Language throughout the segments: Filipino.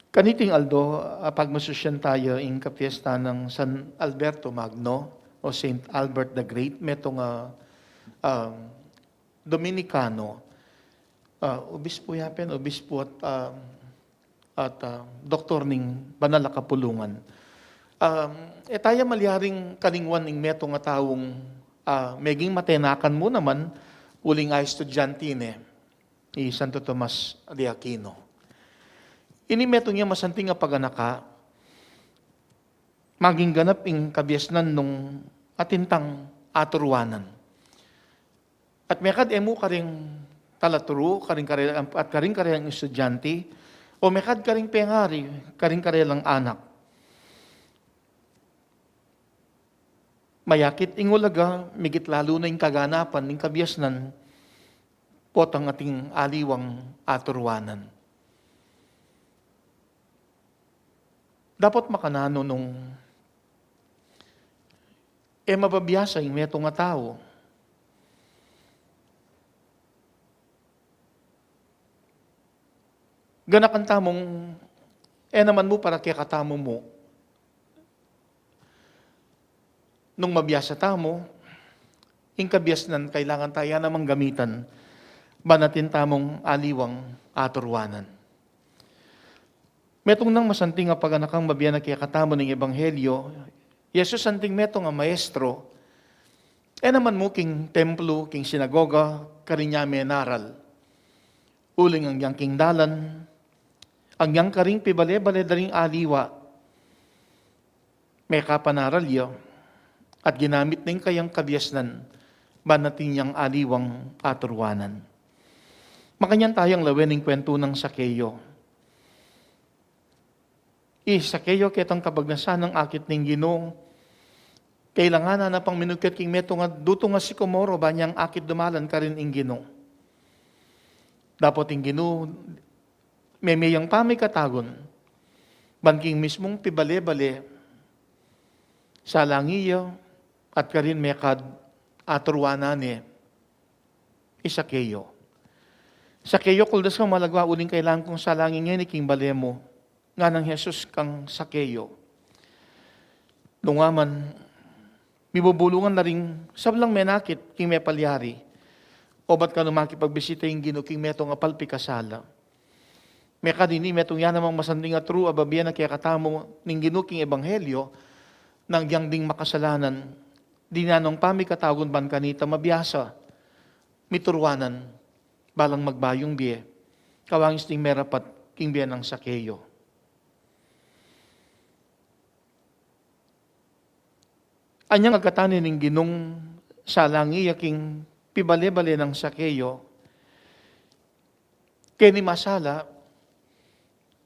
Kaniting Aldo, pagmasusyan tayo in kapiesta ng San Alberto Magno o Saint Albert the Great, metong um, Dominicano, obispo yapen, obispo at doktor ning banal na kapulungan. Tayo maliharing kaningwan ning metong nga taong meging matenakan mo naman uling ay estudyantine ni Santo Tomas de Aquino. Ini metong niya masanting nga paganaka, maging ganap ing kabiasnan nung atintang aturuanan. At mekad emo karing talaturo, karing karing estudyante, o mekad karing pengari, karing lang anak. Mayakit ingulaga, migit lalo na yung kaganapan ng kabiasnan, potang ating aliwang aturuanan. Dapat makanano nung mababiyasa yung metong nga tao. Ganakan tamong, naman mo para kaya katamo mo. Nung mabiyasa tamo, yung kabiyasnan, kailangan tayo namang gamitan, ba natin tamong aliwang aturwanan. Metong nang masanting nga paganakang mabiyan na kaya katamo ng Ebanghelyo, Yesus santing metong nga maestro, naman mo king templo, king sinagoga, karinya menaral. Uling ang yang king dalan, ang yang karing pibale-bale daring aliwa, may kapanaralyo, at ginamit ning kayang kabiyasnan, ba natin yang aliwang aturwanan. Makanyan tayong lawin ng kwento ng Sakeyo. Sakeyo ketang kabagnasan ng akit ng Ginoo. Kailangan na pang minukit king meto nga duto nga si Komoro banyang akit dumalan ka rin ing Ginoo. Dapat ing Ginoo memeyang pamay katagon. Banking mismong pibale-bale sa langiyo at karin mekad aturwanan Sakeyo. Sakeyo kuldas kang malagwa uling kailangan kong salangin ngayon king balemo nga ng Jesus kang Sakeyo. Lungaman, bibubulungan na rin sablang menakit king may palyari. O ba't ka numakipagbisita yung Ginoo king metong apalpi kasala. May kadini metong yan namang masanding at true ababiyan na kaya katamo ning Ginoo king Ebanghelyo nang yang ding makasalanan. Di na nung pamikatagon ban kanita mabiyasa, miturwanan, balang magbayong biye, kawangis ting merapat king biya ng Sakeyo. Anyang agkatanin ng Ginong salangi yaking pibale-bale ng Sakeyo, kaya ni masala,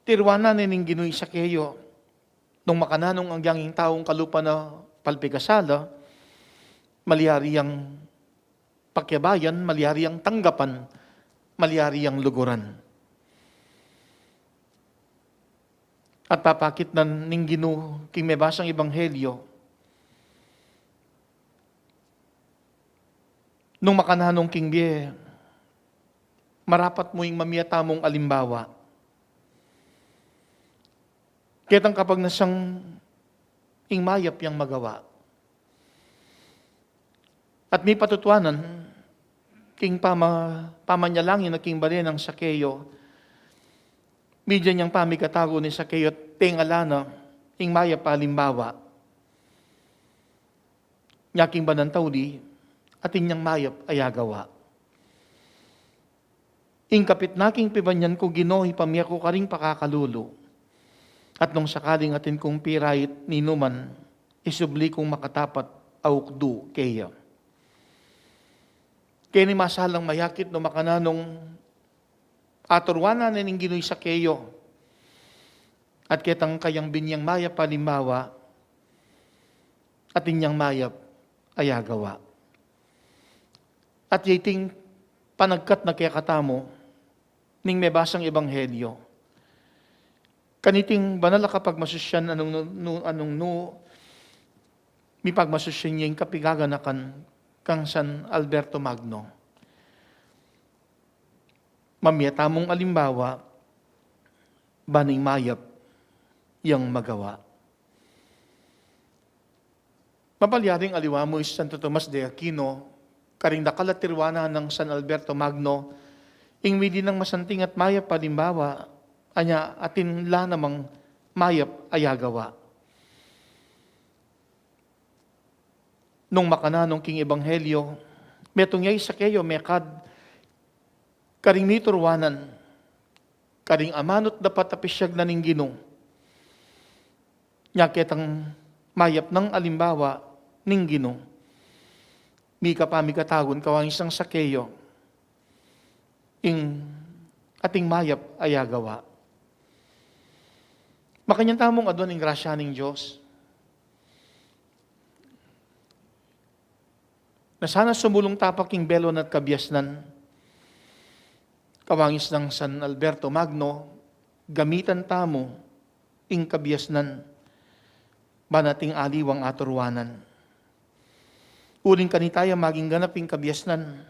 tirwanan ng Gino'y Sakeyo, nung makananong ang yanging taong kalupa na palpigasala, maliyari ang pakyabayan, maliyari ang tanggapan, maliyari ang luguran. At papakit na ning Ginoo king may basang Ebanghelyo, nung makananong king biye, marapat mo yung mamiyatamong alimbawa. Ketang kapag nasang ing mayap yang magawa. At may patutuanan, king pamanyalangin na king bali ng Sakeyo, medyan niyang pamikatago ni Sakeyo, tengalana, ing mayap alimbawa. Nyaking banantaw di, at inyang mayap ayagawa. Ing kapit naking pibanyan ko Ginoo, ipamiya ko karing pakakalulo. At nung sakaling atin kong pirayit ninuman, isubli kong makatapat aukdu kaya. Kaya ni masalang mayakit no makananong aturwanan na ning Ginoo'y Sakeyo. At ketang kayang binyang mayap palimbawa, at inyang mayap ayagawa. At yiting panagkat na kaya katamo, ning may basang Ebanghelyo. Kaniting banal kapag masusyan may pagmasusyan niya yung kapigaganakan kang San Alberto Magno. Mamiyatamong alimbawa, baning mayap yang magawa. Mapalyaring aliwa mo Santo Tomas de Aquino, karing dakalatirwana ng San Alberto Magno, ingmidi ng masanting at mayap palimbawa, anya atin la namang mayap ayagawa. Nung makananong king ebanghelyo, metong yay sa kayo mekad, karing niturwanan, karing amanot dapat apisyag na ning ginong, nyaketang mayap ng alimbawa ning ginong. Mika pamigatagon kawang isang sakeyo, ing ating mayap ayagawa. Makanyang tamong adon ing grasya ning Diyos, na sana sumulong tapak ing belon at kabyasnan, kawangis ng San Alberto Magno, gamitan tamo ing kabyasnan, banating aliwang aturwanan. Uling kanitaya maging ganap ing kabyasnan,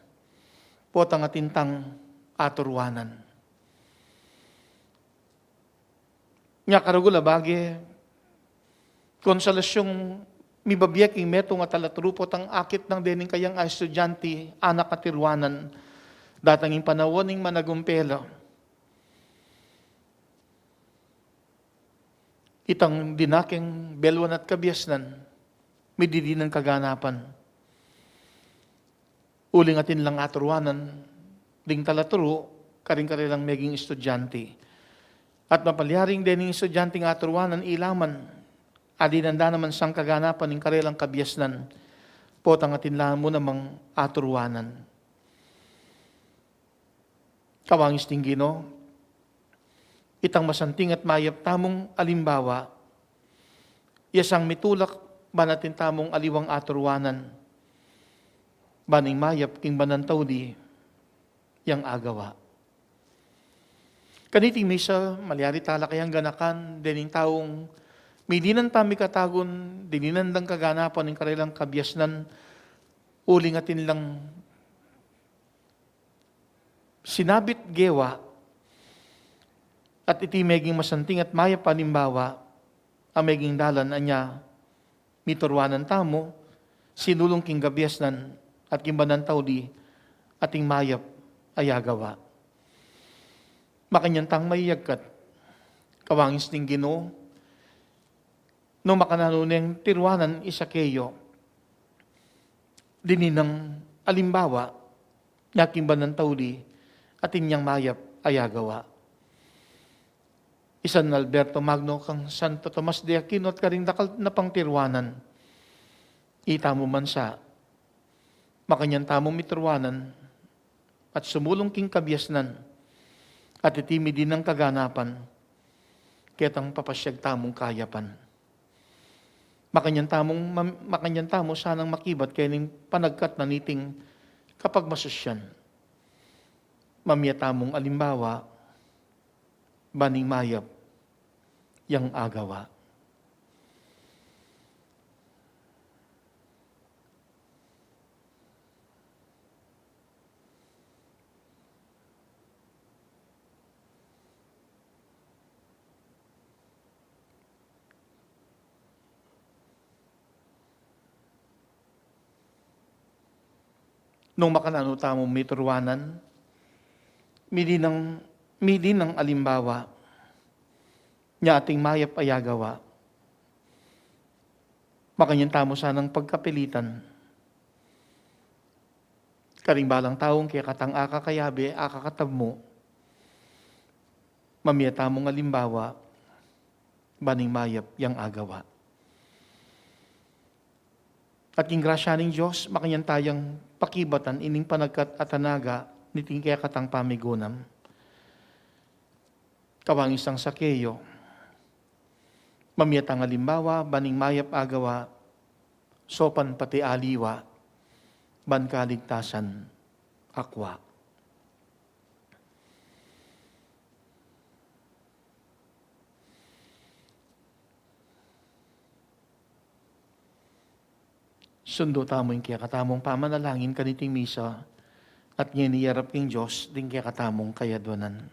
potang atintang aturwanan. Nga karagula bagi, konsolasyong mibabiyek ing metong at alatrupot ang akit ng dening kayang estudyante, anak at tirwanan, datang ing panawon ing managumpelo. Itang dinaking belwan at kabyasnan, mididi ng kaganapan. Uling atin lang aturwanan, ding talaturo, karing-karilang meging estudyante. At mapalyaring dening estudyante ng aturwanan, ilaman, adinanda naman sang kaganapan ng karilang kabyasnan, potang atin lang mo namang aturwanan. Kawangis tinggino, itang masanting at mayap tamong alimbawa, yasang mitulak ba natin tamong aliwang aturwanan, baning mayap king banantaw di, yang agawa. Kaniting misa, malyari tala kayang ganakan, dening taong may dinan tami katagon, dininandang kaganapan ng karilang kabyasnan, uling atin lang sinabit gewa, at iti meging masanting at maya panimbawa, ang meging dalan anya, miturwanan tamo, sinulong king kabyasnan, at kimbanan taudi, ating mayap ayagawa. Makanyantang mayagkat, kawangis ning Ginoo, no makananuneng tirwanan isa kayo, dininang alimbawa, yakimbanan taudi, atin niyang mayap ayagawa. Isan Alberto Magno kang Santo Tomas de Aquino at karing dakal na pang tirwanan, itamo man sa, makanyang tamong miturwanan, at sumulong king kabyasnan, at itimi din ng kaganapan, ketang papasyag tamong kayapan. Makanyang tamo sanang makibat kaya ning panagkat na niting kapag masusyan. Mamya tamong alimbawa, baning mayap, yang agawa. Nung makanano tamong miturwanan, midi ng alimbawa, niya ating mayap ayagawa. Makanyang tamo sanang pagkapilitan. Karing balang taong kaya katang akakayabe, akakatab mo, mamaya tamong alimbawa, baning mayap yang agawa. At king grasya ng Diyos, makanyang tayang pakibatan ining panagkat at tanaga niting kaya katang pamigunam. Kawang isang sakeyo, mamiyat ang alimbawa, baning mayap agawa, sopan pati aliwa, ban kaligtasan, akwa. Sundo tamo yung kaya katamong pamanalangin kaniting misa at nginiyarap king Diyos din kaya katamong kayaduanan.